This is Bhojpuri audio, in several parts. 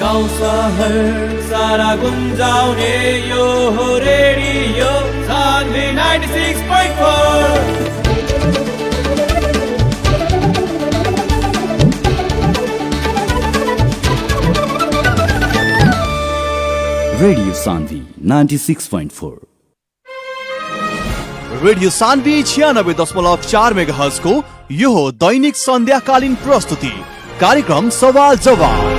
गाउँ सहर सारा गुन्जाउने यो हो radio Sanvi 96.4। Radio Sanvi 96.4। Radio Sanvi 96.4 megahertz को यो हो दैनिक सन्ध्याकालीन प्रस्तुति कार्यक्रम सवाल जवाब।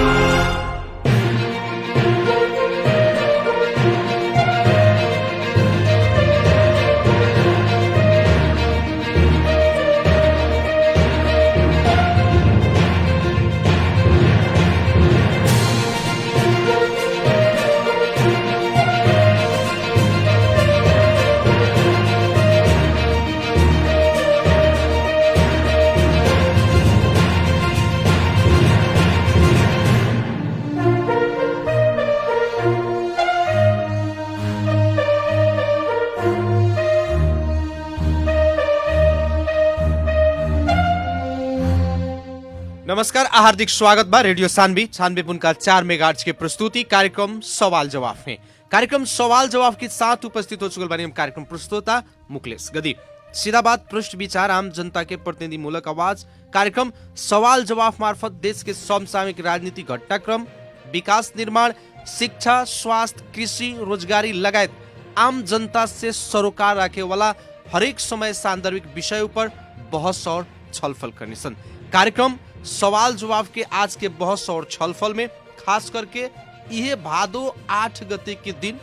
नमस्कार, हार्दिक स्वागत बा रेडियो सान्वी 96.4 मेगाहर्ट्ज के प्रस्तुति कार्यक्रम सवाल जवाब में। कार्यक्रम सवाल जवाब के साथ उपस्थित हो चुकल बानी हम कार्यक्रम प्रस्तुता मुकलेश गदी। सीधा बात, पृष्ठ विचार, आम जनता के प्रतिनिधि मूलक आवाज। कार्यक्रम सवाल जवाब मार्फत देश के समसामयिक राजनीतिक घटनाक्रम, विकास निर्माण, शिक्षा, स्वास्थ्य, कृषि, रोजगारी लगायत आम जनता से सरोकार रखे वाला हरेक समय सांदर्भिक विषयों पर बहस और छलफल करने सन। कार्यक्रम सवाल जवाब के आज के बहस और छलफल में खास करके यह भादो 8 गते के दिन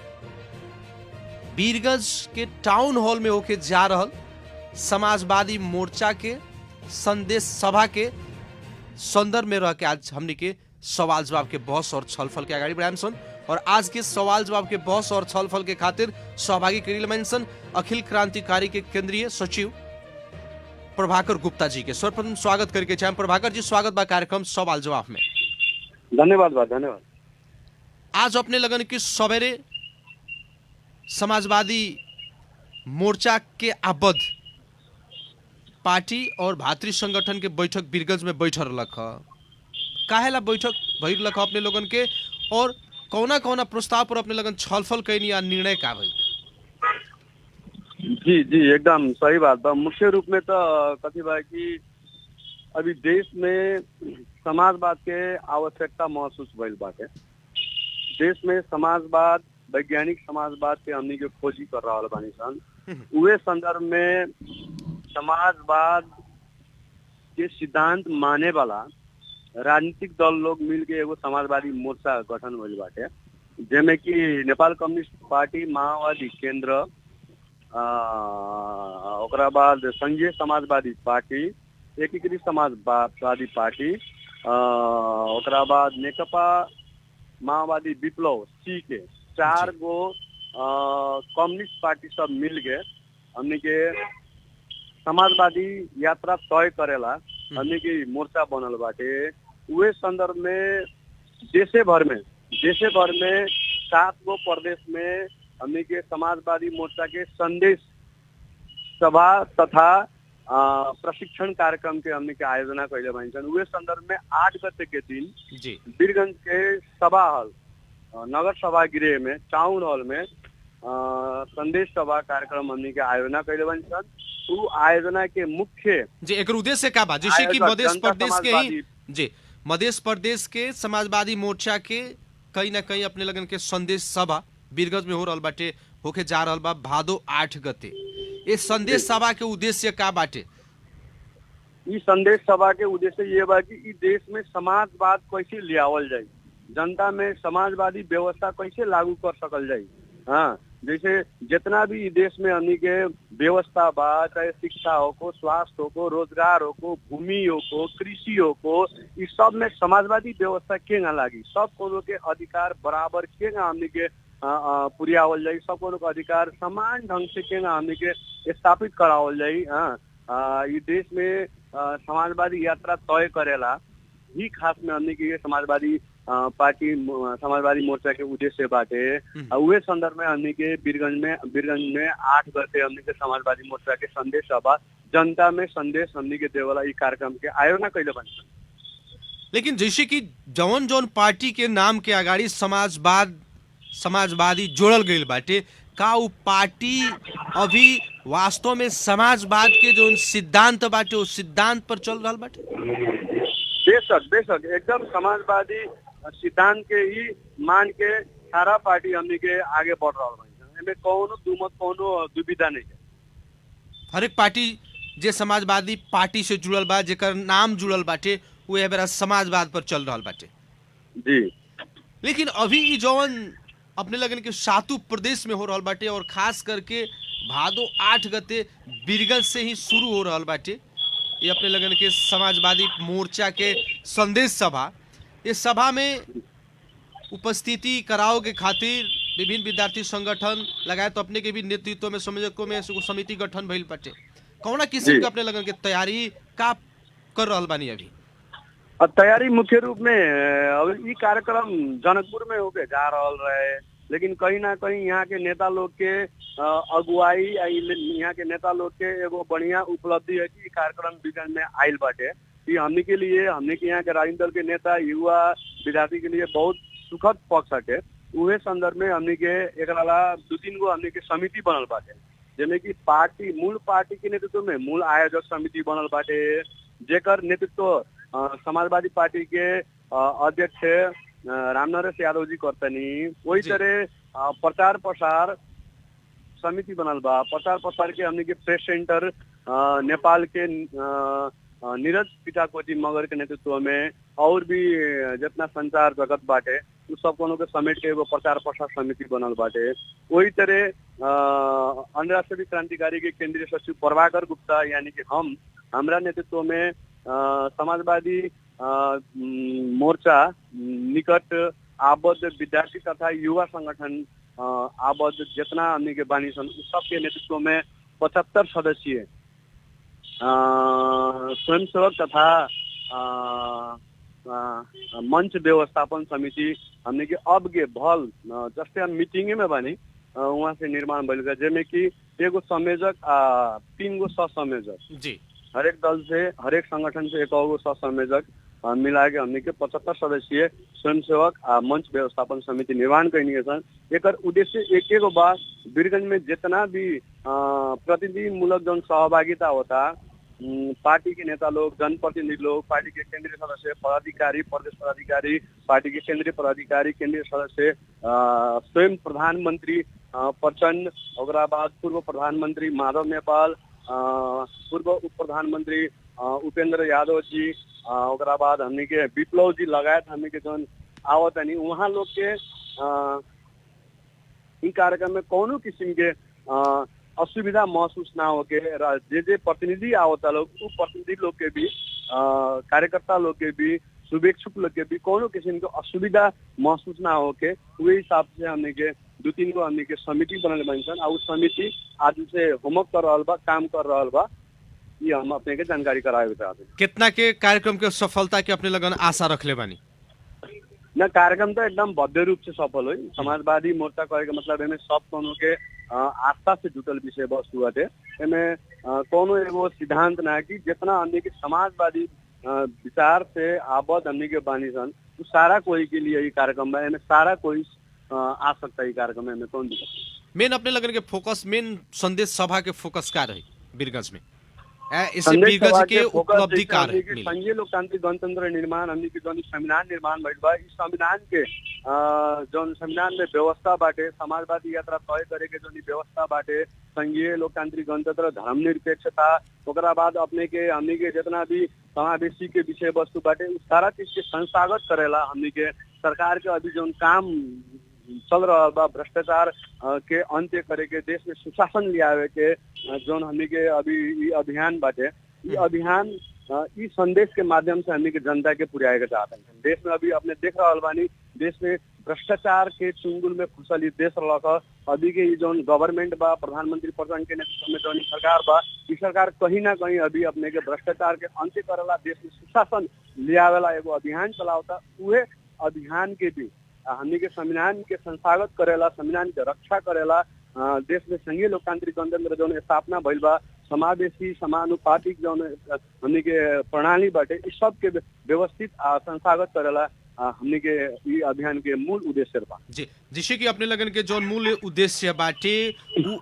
वीरगंज के टाउन हॉल में होके जा रहल समाजवादी मोर्चा के संदेश सभा के संदर्भ में रह के आज हमने के सवाल जवाब के बहस और छलफल के आगाड़ी बढ़ाएम सन। और आज के सवाल जवाब के बहस और छलफल के खातिर सहभागी करिल सन अखिल क्रांतिकारी के केंद्रीय सचिव प्रभाकर गुप्ता जी के। सर्वप्रथम स्वागत करके चाहे प्रभाकर जी, स्वागत बा कार्यक्रम सवाल जवाब में। धन्यवाद बा, धन्यवाद। आज अपने लगन की सवेरे समाजवादी मोर्चा के आबद्ध पार्टी और भातृ संगठन के बैठक वीरगंज में बैठ रख काहेला बैठक भई रख अपने लोगन के, और कौना कौना प्रस्ताव पर अपने लगन छलफल कैनी या निर्णय का भई? जी जी, एकदम सही बात बा। मुख्य रूप में तो कथी बा कि अभी देश में समाजवाद के आवश्यकता महसूस भइल बाटे। देश में समाजवाद, वैज्ञानिक समाजवाद के हमनी के खोजी कर रहा बानी सन। उहे संदर्भ में समाजवाद के सिद्धांत माने वाला राजनीतिक दल लोग मिल के एगो समाजवादी मोर्चा गठन भइल बाटे, जेमे कि नेपाल कम्युनिस्ट पार्टी, माओवादी केंद्र, ओकरा बाद संघीय समाजवादी पार्टी, एकीकृत समाजवादी पार्टी, ओकरा बाद नेकपा माओवादी विप्लव सी के 4 गो कम्युनिस्ट पार्टी सब मिल के हमनी के समाजवादी यात्रा तय करेला हमनी के मोर्चा बनल बाटे। उहे संदर्भ में देशे भर में 7 गो प्रदेश में हमनी के समाजवादी मोर्चा के संदेश सभा तथा प्रशिक्षण कार्यक्रम के हमनी के आयोजना कैले बानी सन। उहे संदर्भ में 8 गते के दिन वीरगंज के सभा हॉल, नगर सभा गृह में, टाउन हॉल में संदेश सभा कार्यक्रम हमनी के आयोजना कैले बानी सन। उ आयोजना के मुख्य जी एक उद्देश्य का बा, जैसे कि मध्य प्रदेश के ही जी मध्य प्रदेश के समाजवादी मोर्चा के कहीं ना कहीं अपने लगन के संदेश सभा वीरगंज में हो रहल बाटे, होके जा रहल बा भादो 8 गते। ये संदेश सभा के उद्देश्य का बाटे? इस संदेश सभा के उद्देश्य ये बा कि इस देश में समाजवाद कैसे लियावल जाए, जनता में समाजवादी व्यवस्था कैसे लागू कर सकल जाए। हाँ, जैसे जितना भी देश में हमनी के व्यवस्था बा, चाहे शिक्षा हो को, स्वास्थ्य हो को, रोजगार हो को, भूमि हो को, कृषि हो को, इस सब में समाजवादी व्यवस्था के ना लागी, सब कोनो के अधिकार बराबर के ना हमनी के पुरियावल जाए, सब कोनो के अधिकार समान ढंग से के ना हमनी के स्थापित करावल जाए। हाँ, इस देश में समाजवादी यात्रा तय करेला ही खास में हमनी के समाजवादी पार्टी समाजवादी मोर्चा के उद्देश्य बाटे। उहे संदर्भ में हमनी के वीरगंज में 8 गते हमनी के समाजवादी मोर्चा के संदेश सभा जनता में संदेश हमनी के देवला ई कार्यक्रम के आयोजना कैले बानी। लेकिन जैसे कि जौन जौन पार्टी के नाम के अगाड़ी समाजवादी जोड़ल गईल बाटे, का उ पार्टी अभी वास्तव में समाजवाद के जो सिद्धांत बाटे उस सिद्धांत पर चल रहा बाटे? बेशक एकदम समाजवादी सिद्धांत के ही मान के सारा पार्टी हमनी के आगे बढ़ रहा है। कौनो दुमत कौनो दुविधा नहीं है। हर एक पार्टी जे समाजवादी पार्टी से जुड़ल बा, जेकर नाम जुड़ल बाटे, वो ए बेरा समाजवाद पर चल रहा बाटे जी। लेकिन अभी ई जौन अपने लगन के सातु प्रदेश में हो रहा बाटे और खास करके भादो 8 गते बीरगंज से ही शुरू हो रहा बाटे, ये अपने लगन के समाजवादी मोर्चा के संदेश सभा। इस सभा में उपस्थिति कराओ के खातिर विभिन्न विद्यार्थी संगठन लगाए तो अपने के भी नेतृत्व में संयोजकों में समिति गठन भइल बाटे। कौना किस्म के अपने लगन के तैयारी का कर रहल बानी अभी? तैयारी मुख्य रूप में अब ये कार्यक्रम जनकपुर में होके जा रहल रहे, लेकिन कहीं ना कहीं यहाँ के नेता लोग के अगुवाई, यहाँ के नेता लोग के एगो बढ़िया उपलब्धि है कि कार्यक्रम बीरगंज में आयल बाटे। कि हमने के लिए, हमने के यहाँ के राजनीतिक दल के नेता, युवा, विद्यार्थी के लिए बहुत सुखद पक्ष हटे। उहे संदर्भ में हमने के एक 2-3 गो हमने के समिति बनल बाटे, जिसमें कि मूल पार्टी के नेतृत्व में मूल आयोजक समिति बनल बाटे, जेकर नेतृत्व समाजवादी पार्टी के अध्यक्ष रामनरेश यादव जी करतनी। वही तरह प्रचार प्रसार समिति बनल बा। प्रचार प्रसार के हमने के प्रेस सेंटर नेपाल के नीरज पिटाकोटी मगर के नेतृत्व में और भी जितना संचार जगत बाटे उस सब कोनो के समेट के एगो प्रचार प्रसार समिति बनल बाटे। वही तरह अंतर्राष्ट्रीय क्रांतिकारी के केंद्रीय सचिव प्रभाकर गुप्ता यानी कि हमरा नेतृत्व में समाजवादी मोर्चा निकट आबद्ध विद्यार्थी तथा युवा संगठन आबद्ध जितना हमने के बानी सन उस सबके नेतृत्व में 75 सदस्यीय स्वयंसेवक तथा मंच व्यवस्थापन समिति हमने के अब के भल जैसे हम मीटिंगे में बनी वहाँ से निर्माण भइल, जिसमें कि एगो संयोजक 3 गो सह संयोजक जी, हरेक दल से हरेक संगठन से 1 गो सह संयोजक मिला के हमने के 75 सदस्यीय स्वयंसेवक मंच व्यवस्थापन समिति निर्माण करनी सन। एक उद्देश्य एक बात बीरगंज में जितना भी प्रतिनिधि मूलक जन सहभागिता होता, पार्टी के नेता लोग, जनप्रतिनिधि लोग, पार्टी के केंद्रीय सदस्य, पदाधिकारी, प्रदेश पदाधिकारी, पार्टी के केंद्रीय पदाधिकारी, केंद्रीय सदस्य, स्वयं प्रधानमंत्री प्रचंड, ओकरा बाद पूर्व प्रधानमंत्री माधव नेपाल, पूर्व उप प्रधानमंत्री उपेंद्र यादव जी, ओकरा बाद हमने के विप्लव जी लगायत हमने के जन आवत नहीं वहाँ लोग के इ कार्यक्रम में कोनो किस्म के असुविधा महसूस ना होके जे प्रतिनिधि आवता लोग उ प्रतिनिधि लोग के भी कार्यकर्ता लोग के भी शुभेच्छुक लोग के भी कोनो किस्म के असुविधा महसूस ना होके वही हिसाब से हमने के 2-3 गो हमने के समिति बनल बनी सन। और समिति आज से होमवर्क कर रहा बा, काम कर रहा बा, ये हम अपने के जानकारी करावे चाहते हैं। कितना के कार्यक्रम के सफलता के अपने लगन आशा रखले बानी? न कार्यक्रम तो एकदम भव्य रूप से सफल हुई। समाजवादी मोर्चा कहे के मतलब एमे सब कोनो के आस्था से जुटल विषय वस्तु बाटे। एमे कोनो एगो सिद्धांत ना कि जितना हमने के समाजवादी विचार से आबद्ध हमने के बानी सन तो सारा कोई के लिए ये कार्यक्रम है, एमे सारा कोई आ सकता है। कार्यक्रम में कौन दिक्कत? मेन अपने लगन के फोकस, मेन संदेश सभा के फोकस का रही बीरगंज में? इससे बीरगंज के उपलब्धि का रही? संघीय लोकतांत्रिक गणतंत्र निर्माण हमने के जौन संविधान निर्माण भइल बा, इस संविधान के जौन संविधान में व्यवस्था बाटे, समाजवादी यात्रा तय करे के जौन व्यवस्था बाटे, संघीय लोकतांत्रिक गणतंत्र, धर्मनिरपेक्षता, ओकरा बाद अपने के हमने के जितना भी समावेशी के विषय वस्तु बाटे उस सारा चीज के संस्थागत करेला हमने के सरकार के अभी जौन काम चल रहा बा, भ्रष्टाचार के अंत्य करे के, देश में सुशासन लियावे के जौन हमने के अभी अभियान बाटे, ये अभियान इस संदेश के माध्यम से हमने के जनता के पुराए के चाहते हैं। देश में अभी अपने देख रहा बानी, देश में भ्रष्टाचार के चुंगुल में खुशल देश रहा। अभी के जौन गवर्नमेंट बा, प्रधानमंत्री प्रचंड के नेतृत्व में जौन सरकार बा, इस सरकार कहीं ना कहीं अभी अपने के भ्रष्टाचार के अंत्य करेला, देश में सुशासन लियावेला एगो अभियान चलावता। उहे अभियान के भी हमने के संविधान के संस्थागत करेला, संविधान के रक्षा करेला, देश में संघीय लोकतांत्रिक गणतंत्र जौन स्थापना भइल बा समावेशी समानुपातिक जौन हमनी के प्रणाली बाटे इस सब के व्यवस्थित संस्थागत करेला हमनी के ई अभियान के मूल उद्देश्य बा। जी, जिससे कि अपने लगन के जौन मूल उद्देश्य बाटे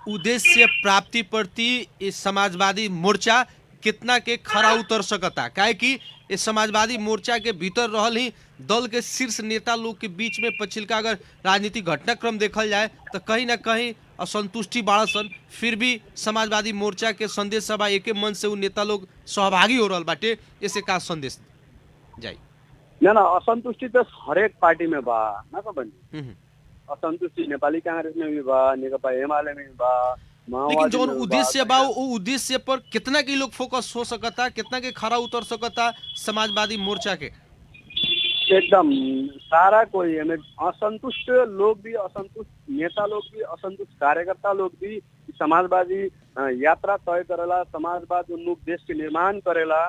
उद्देश्य प्राप्ति प्रति इस समाजवादी मोर्चा कितना के खरा उतर सकता, काहे कि इस समाजवादी मोर्चा के भीतर रहल ही दल के शीर्ष नेता लोग के बीच में पछिलका अगर राजनीतिक घटनाक्रम देखल जाए तो कहीं ना कहीं असंतुष्टि बाड़ा सन, फिर भी समाजवादी मोर्चा के संदेश सभा एके मन से उ नेता लोग सहभागी हो रहल बाटे, ऐसे का संदेश जाई? ना असंतुष्टि तो हरेक पार्टी में बा ना सबनी। असंतुष्टि नेपाली कांग्रेस में भी बा, नेकपा एमाले में भी बा, लेकिन जो उद्देश्य बा वो उद्देश्य पर कितना के लोग फोकस हो सकता, कितना के खरा उतर सकता समाजवादी मोर्चा के? एकदम सारा कोई हमें असंतुष्ट लोग भी, असंतुष्ट नेता लोग भी, असंतुष्ट कार्यकर्ता लोग भी समाजवादी यात्रा तय करेला, समाजवाद उन्मुख देश के निर्माण करेला।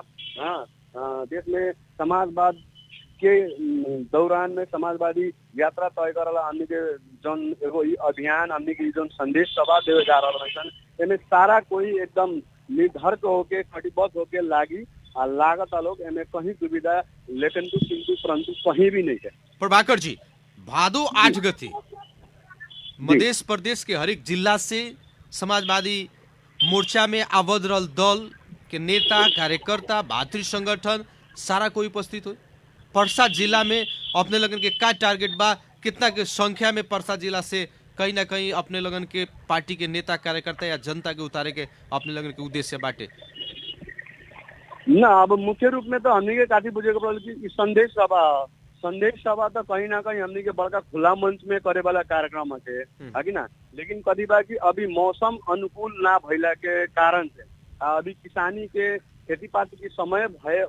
देश में समाजवाद के दौरान में समाजवादी यात्रा तय करेला। हमनी के जौन एगो अभियान हमनी के जौन संदेश सभा देवे जा रहा है एमे सारा कोई एकदम निर्धर होके कटिबद्ध होके लागी आ लागत लोग एमे कहीं दुविधा लेकिन किंतु परंतु कहीं भी नहीं है। प्रभाकर जी, भादो 8 गते मध्य प्रदेश के हरेक जिला से समाजवादी मोर्चा में आबद्ध रहल दल के नेता कार्यकर्ता भातृ संगठन सारा कोई उपस्थित हो। परसा जिला में अपने लगन के का टारगेट बा, कितना के संख्या में परसा जिला से कहीं ना कहीं अपने लगन के पार्टी के नेता कार्यकर्ता या जनता के उतारे के अपने लगन के उद्देश्य बाटे? ना अब मुख्य रूप में तो हमनी के काफी बुझे पड़ल कि संदेश सभा तो कहीं ना कहीं हमनी के बड़का खुला मंच में करे वाला कार्यक्रम है कि ना। लेकिन कभी बा कि अभी मौसम अनुकूल ना भइला के कारण से अभी किसानी के खेती पाती के समय भय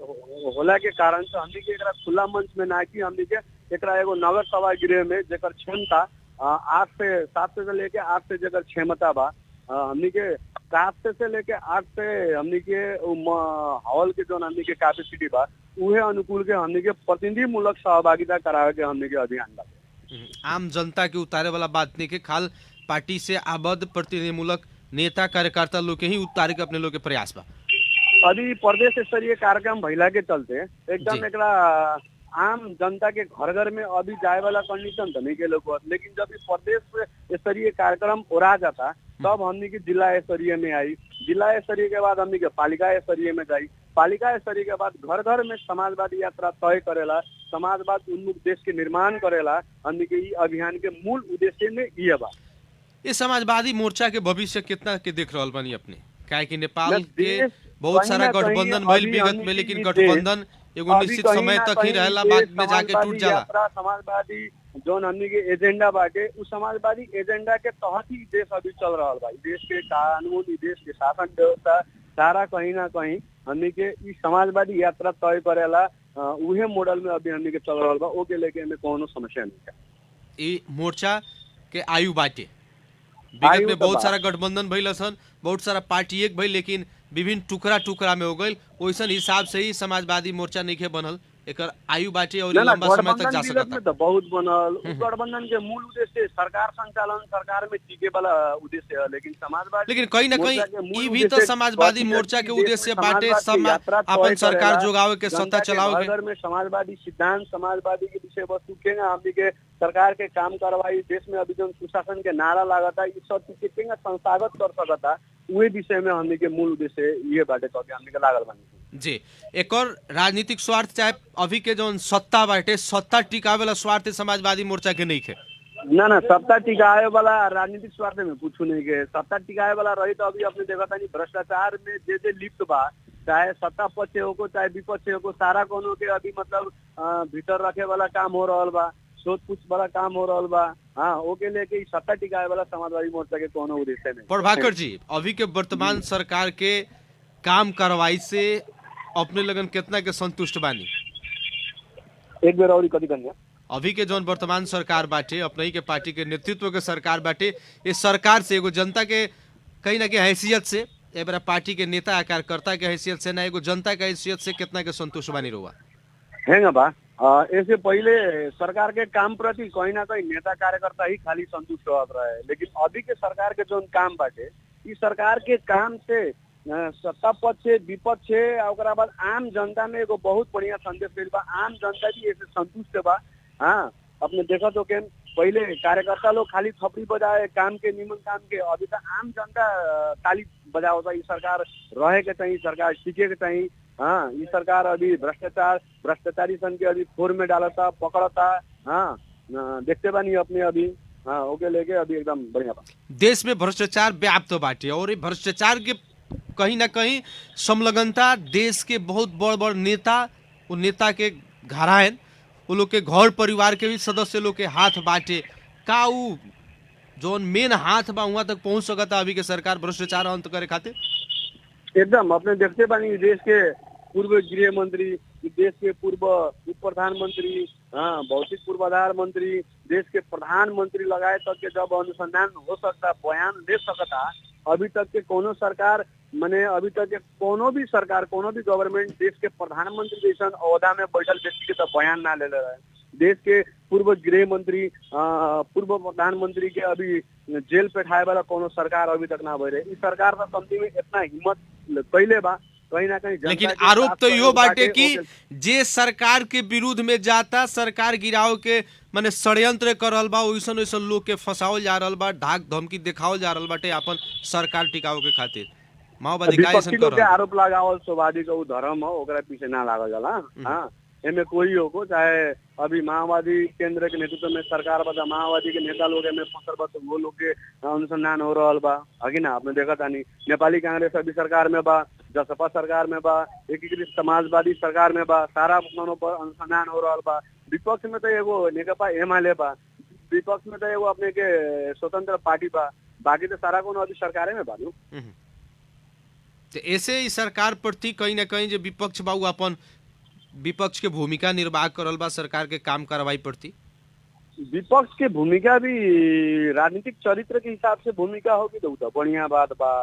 होला के कारण से हमनी के एकरा खुला मंच में ना कि हमनी के एकरा एगो नगर सभा गृह में जेकर क्षमता 7 से लेके 8 से जेकर क्षमता बा, हमनी के 7 से लेके 8 से हमनी के हॉल के जो हमनी के कैपेसिटी बा उहे अनुकूल के हमनी के प्रतिनिधि मूलक सहभागिता करावे के हमनी के अभियान बा। आम जनता के उतारे वाला बात नहीं के, खाल पार्टी से आबद्ध प्रतिनिधि मूलक नेता कार्यकर्ता लोग के ही उतारे के अपने लोग के प्रयास बा। अभी प्रदेश स्तरीय कार्यक्रम भइला के चलते एकदम एकरा आम जनता के घर घर में अभी जाए वाला कंडीशन तो नहीं के लोग, लेकिन जब प्रदेश स्तरीय कार्यक्रम ओरा जाता तब हमनी के जिला स्तरीय में आई, जिला स्तरीय के बाद हमनी के पालिका स्तरीय में जाई, पालिका स्तरीय के बाद घर घर में समाजवादी यात्रा तय करेला, समाजवाद उन्मुख देश के निर्माण करेला। हमनी के अभियान के मूल उद्देश्य में ये बा। इस समाजवादी मोर्चा के भविष्य कितना के देख रहल बानी अपने? काहे कि नेपाल के बहुत सारा गठबंधन भइल विगत में, लेकिन गठबंधन एगो निश्चित समय तक ही रहेला, बाद में जाके टूट जाला। समाजवादी जोन हमनी के एजेंडा बाटे उस समाजवादी एजेंडा के तहत ही देश अभी चल रहा बा। देश के कानून, देश के शासन व्यवस्था सारा कहीं ना कहीं हमनी के समाजवादी यात्रा तय करेला उहे मॉडल में अभी हमनी के चल रहा बा। ओके लेके हमें कोनो समस्या नहीं है। ई मोर्चा के आयु बाटे विगत में बहुत सारा गठबंधन भइल सन, बहुत सारा पार्टी एक भइल, लेकिन विभिन्न टुकड़ा में हो गई। वैसन हिसाब से ही समाजवादी मोर्चा नहीं के बनल, एकर आयु बाटे और लंबा समय तक जा सकता। तो बहुत बनल गठबंधन के मूल उद्देश्य सरकार संचालन, सरकार में टिके वाला उद्देश्य है, लेकिन समाजवादी लेकिन कहीं ना कहीं ई भी तो समाजवादी मोर्चा के उद्देश्य बाटे अपन सरकार जोगावे के, सत्ता चलावे के। अगर में समाजवादी सिद्धांत, समाजवादी के विषय वस्तु के ना हमनी के सरकार के काम करवाई, देश में अभी जो सुशासन के नारा लागता ये सब चीज के संस्थागत कर सकता, उहे विषय में हमनी के मूल उद्देश्य ये बाटे कह के हमनी के लागल बानी जी। एक और राजनीतिक स्वार्थ चाहे अभी के जो सत्ता बाटे, सत्ता टिकावे वाला स्वार्थ समाजवादी मोर्चा के नहीं है। ना सत्ता टिकावे वाला राजनीतिक स्वार्थ में कुछ नहीं के। सत्ता टिकावे वाला रही तो अभी अपने देखा था भ्रष्टाचार में जे लिप्त बा, चाहे सत्ता पक्ष हो चाहे विपक्ष हो, सारा कोनो के अभी मतलब भीतर रखे वाला काम हो रहा बा, सोच पूछ वाला काम हो रहा बा। हाँ, ओके लेके सत्ता टिकावे वाला समाजवादी मोर्चा के कोनो उद्देश्य नहीं। प्रभाकर जी, अभी के वर्तमान सरकार के काम कार्रवाई से अपने लगन कितना के संतुष्ट बानी? एक बेर और कथी कन्या अभी के जौन वर्तमान सरकार बाटे, अपने ही के पार्टी के नेतृत्व के सरकार बाटे, इस सरकार से एगो जनता के कहीं ना कहीं हैसियत से, ए बेरा पार्टी के नेता कार्यकर्ता के हैसियत से ना एगो जनता के हैसियत से कितना के संतुष्ट बानी रहुआ? है बा ऐसे पहले सरकार के काम प्रति कहीं ना कहीं नेता कार्यकर्ता ही खाली संतुष्ट होत रहे, लेकिन अभी के सरकार के जो काम बाटे इस सरकार के काम से सत्ता पक्ष से विपक्ष से ओकरा बाद आम जनता में एगो बहुत बढ़िया संदेश दिल बा। आम जनता भी ऐसे संतुष्ट बा। हाँ, अपने देखा तो के पहले कार्यकर्ता लोग खाली थपड़ी बजाए काम के निमन काम के, अभी तो आम जनता ताली बजावता। ये सरकार रहे के चाहिए, सरकार टिके के चाहिए। हाँ, ये सरकार अभी भ्रष्टाचारी सन के अभी खोर में डालता, पकड़ता। हाँ, देखते बानी अपने अभी। हाँ, ओके लेके अभी एकदम बढ़िया बा। देश में भ्रष्टाचार व्याप्त बाटे और ये भ्रष्टाचार के कहीं ना कहीं संलग्नता देश के बहुत बड़ बड़ नेता, उन नेता के घरायन, वो लोग के घर परिवार के भी सदस्य लोग के हाथ बाटे। का उ जोन मेन हाथ बा वहां तक पहुंच सकता अभी के सरकार भ्रष्टाचार अंत करे खातिर? एकदम अपने देखते बानी देश के पूर्व गृह मंत्री, देश के पूर्व उप प्रधानमंत्री, हाँ, भौतिक पूर्वाधार मंत्री, देश के प्रधानमंत्री लगाए तक के जब अनुसंधान हो सकता, बयान ले सकता, अभी तक के कोनो सरकार माने अभी तक के कोनो भी सरकार, कोनो भी गवर्नमेंट देश के प्रधानमंत्री जैसा ओहदा में बैठल व्यक्ति के तो बयान ना ले रहे। देश के पूर्व गृह मंत्री, पूर्व प्रधानमंत्री के अभी जेल पे ठाए वाला कोनो सरकार अभी तक ना भरे। इस सरकार का कमती में इतना हिम्मत पहले बा कहीं ना कहीं। लेकिन आरोप तो यो बाटे कि जे सरकार के विरुद्ध में जाता, सरकार गिराव के माने षड्यंत्र कर रहल बा, वैसन वैसन लोग के फंसावल जा रहल बा, ढाक धमकी दिखावल जा रहल बाटे अपन सरकार टिकाव के खातिर। माओवादी का ऐसा कर रहा आरोप लगावल स्वाभाविक का धर्म हो, ओकरा पीछे ना लागल जाला। हाँ, एमे कोई हो, चाहे अभी माओवादी केंद्र के नेतृत्व में सरकार बा, माओवादी के नेता लोग में फंसल बा, तो वो लोग के अनुसंधान हो रहा बा। है ना, आपने देखा था नहीं, नेपाली कांग्रेस अभी सरकार में बा, जसपा सरकार में बा, एकीकृत समाजवादी सरकार में बा, सारा मानो पर अनुसंधान हो रहा बा। विपक्ष में तो एगो नेकपा एमाले बा, विपक्ष में तो एगो अपने के स्वतंत्र पार्टी बा, बाकी तो सारा कोनो अभी सरकारे में बा। तो ऐसे ही सरकार प्रति कहीं ना कहीं जो विपक्ष बा अपन विपक्ष के भूमिका निर्वाह करल बा सरकार के काम कार्रवाई प्रति। विपक्ष के भूमिका भी राजनीतिक चरित्र के हिसाब से भूमिका होगी तो बढ़िया बात बा।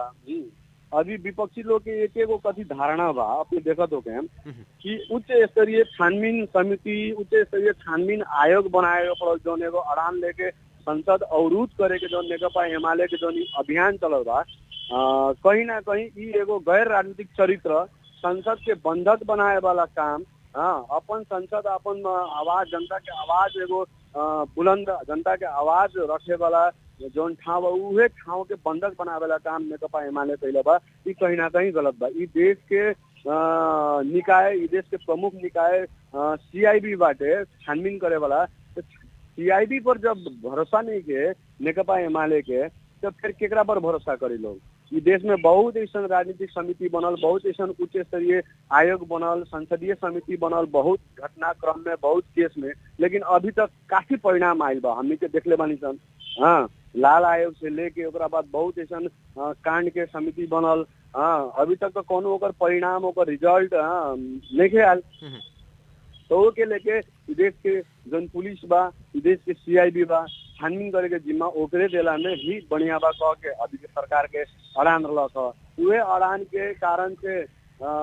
अभी विपक्षी लोग के एक एगो कथी धारणा बा, अपने देखत हो कि उच्च स्तरीय छानबीन समिति, उच्च स्तरीय छानबीन आयोग बनाए पड़ल, जौन एगो अड़ान लेके संसद अवरुद्ध करे के जौन नेकपा एमाले के जौन अभियान चलल बा, कहीं ना कहीं ई एगो गैर राजनीतिक चरित्र, संसद के बंधक बनाए वाला काम। हाँ, अपन संसद, अपन आवाज, जनता के आवाज एगो बुलंद, जनता के आवाज रखे वाला जौन ठाव उहे ठाव के बंधक बनावे वाला काम नेकपा एमाले कइले बा। ई कहीं ना कहीं गलत बा। ई देश के निकाय, ई देश के प्रमुख निकाय CIB बाटे छानबीन करे वाला। तो CIB पर जब भरोसा नहीं के नेकपा एमाले के, तो फिर केकरा पर भरोसा करी लोग? ये देश में बहुत ऐसा राजनीतिक समिति बनल, बहुत ऐसा उच्च स्तरीय आयोग बनल, संसदीय समिति बनल, बहुत घटनाक्रम में, बहुत केस में, लेकिन अभी तक काफी परिणाम आयल बा। हमनी के देखले बानी सन। हाँ, लाल आयोग से लेके ओकरा बाद बहुत ऐसा कांड के समिति बनल। हाँ, अभी तक तो कोनो ओकर परिणाम, ओकर रिजल्ट नहीं आयल। तो के लेके देश के जन पुलिस बा, देश के CIB बा, छानबीन करे के जिम्मा ओकरे देला में ही बढ़िया बा कह के अभी के सरकार के अड़ान रहलक। उहे अड़ान के कारण से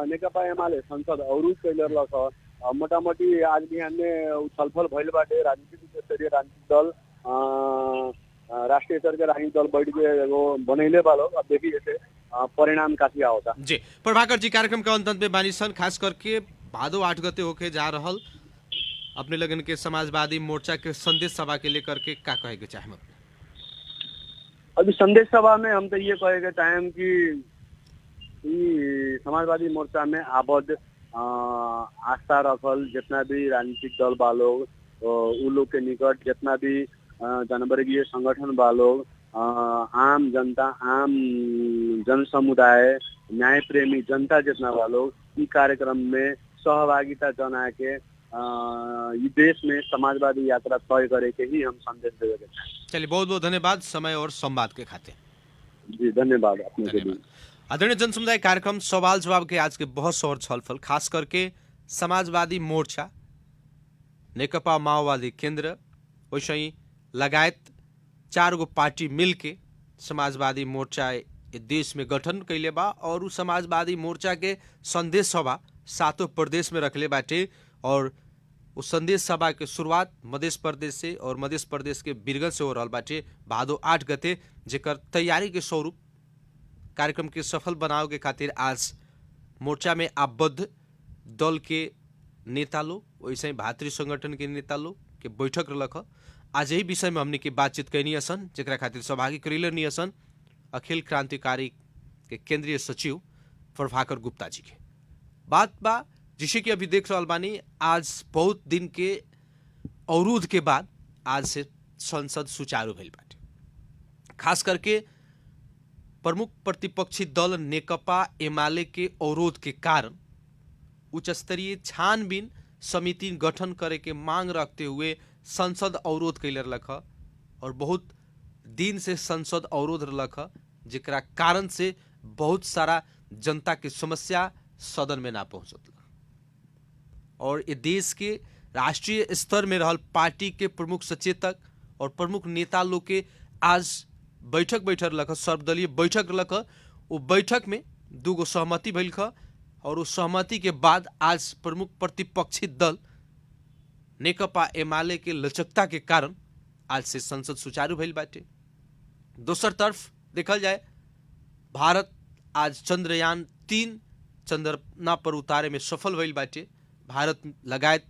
नेकपा एमाले संसद अवरुद्ध कैले रहलक। मोटा मोटी आज बिहान में छलफल भइल बाटे। राजनीतिक स्तरीय राजनीतिक दल, राष्ट्रीय स्तर के राजनीतिक दल बैठ के एगो बनैले बा लोग। अब देखी जैसे परिणाम काफी आवता। जी प्रभाकर जी, कार्यक्रम के अंत में बानी सन, खास करके भादो 8 गते होके जा रहल अपने लगन के समाजवादी मोर्चा के संदेश सभा के लेकर के का कहे के चाहे? अभी संदेश सभा में हम तो ये कहे के चाहेम कि समाजवादी मोर्चा में आबद्ध आस्था रखल जितना भी राजनीतिक दल बा लोग, उ लोग के निकट जितना भी जनवर्गीय संगठन बा लोग, आम जनता, आम जन समुदाय, न्याय प्रेमी जनता जितना बा लोग, ई कार्यक्रम में सहभागिता जना के ये देश में समाजवादी यात्रा तय करे के ही हम संदेश देवे के चाहें। चलिए, बहुत बहुत धन्यवाद समय और संवाद के खातिर। जी धन्यवाद अपने के लिए। आदरणीय जन समुदाय, कार्यक्रम सवाल जवाब के आज के बहुत और छलफल, खास करके समाजवादी मोर्चा, नेकपा माओवादी केंद्र, वैसे ही लगायत 4 गो पार्टी मिलके समाजवादी मोर्चा देश में गठन कैले बा और उस समाजवादी मोर्चा के संदेश सभा 7 प्रदेश में रखले बाटे। और उस संदेश सभा के शुरुआत मध्य प्रदेश से और मध्य प्रदेश के बीरगंज से हो रहा बाटे भादो 8 गते, जेकर तैयारी के स्वरूप कार्यक्रम के सफल बनाओ के खातिर आज मोर्चा में आबद्ध दल के नेता लोग, वैसे ही भातृ संगठन के नेता लोग के बैठक रख आज यही विषय में हमने की बातचीत कैनी असन, जरा खातिर सहभागी करेलनी असन अखिल क्रांतिकारी के केंद्रीय सचिव प्रभाकर गुप्ता जी के। बात बा जिसे कि अभी देख रहा बानी, आज बहुत दिन के अवरोध के बाद आज से संसद सुचारू भइल बाटे। खास करके प्रमुख प्रतिपक्षी दल नेकपा एमाले के अवरोध के कारण उच्च स्तरीय छानबीन समिति गठन करे के मांग रखते हुए संसद अवरोध कैले रख और बहुत दिन से संसद अवरोध रख, जेकरा कारण से बहुत सारा जनता की समस्या सदन में ना पहुंचत और ये देश के राष्ट्रीय स्तर में रहल पार्टी के प्रमुख सचेतक और प्रमुख नेता लोग के आज बैठक रख, सर्वदलीय बैठक रख। वो बैठक में दूगो सहमति भइल ख और उस सहमति के बाद आज प्रमुख प्रतिपक्षी दल नेकपा एमाले के लचकता के कारण आज से संसद सुचारू भइल बाटे। दोसर तरफ देखल जाए, भारत आज चंद्रयान 3 चंद्रमा पर उतारे में सफल भइल बाटे। भारत लगायत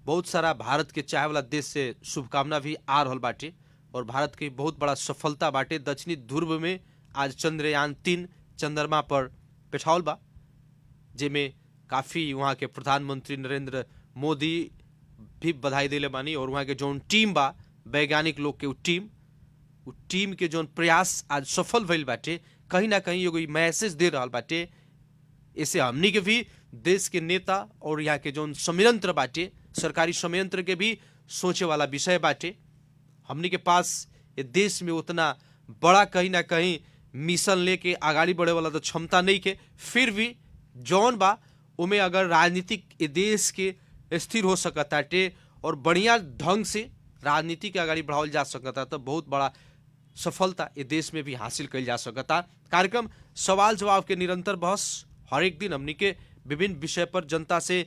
बहुत सारा भारत के चाहे वाला देश से शुभकामना भी आ रहल बाटे और भारत की बहुत बड़ा सफलता बाटे। दक्षिणी ध्रुव में आज चंद्रयान 3 चंद्रमा पर बैठावल बा, जेमें काफ़ी वहाँ के प्रधानमंत्री नरेंद्र मोदी भी बधाई दिले बानी और वहाँ के जो टीम बा वैज्ञानिक लोग के उ टीम के जो प्रयास आज सफल भइल बाटे, कहीं ना कहीं एगो मैसेज दे रहल बाटे। इसे हमनी के भी देश के नेता और यहाँ के जो संयंत्र बाटे, सरकारी संयंत्र के भी सोचे वाला विषय बाटे। हमनी के पास ये देश में उतना बड़ा कहीं ना कहीं मिशन लेके आगाड़ी बढ़े वाला तो क्षमता नहीं के, फिर भी जौन बा उमें अगर राजनीतिक ये देश के स्थिर हो सकताटे और बढ़िया ढंग से राजनीति के आगाड़ी बढ़ावल जा सकता तो बहुत बड़ा सफलता ये देश में भी हासिल कल जा सकता। कार्यक्रम सवाल जवाब के निरंतर बहस हर एक दिन हमनी के विभिन्न विषय पर जनता से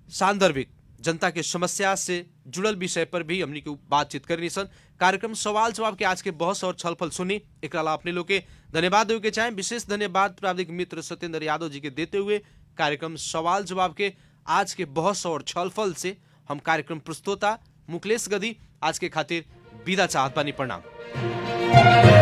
सांदर्भिक जनता के समस्या से जुड़ल विषय पर भी हमनी के बातचीत करनी सन। कार्यक्रम सवाल जवाब के आज के बहस और छलफल सुनी, एक अपने लोग के धन्यवाद देवे के चाहें। विशेष धन्यवाद प्राविधिक मित्र सत्येंद्र यादव जी के देते हुए कार्यक्रम सवाल जवाब के आज के बहस और छलफल से हम कार्यक्रम प्रस्तोता मुकलेश गदी आज के खातिर विदा चाहत बानी। प्रणाम।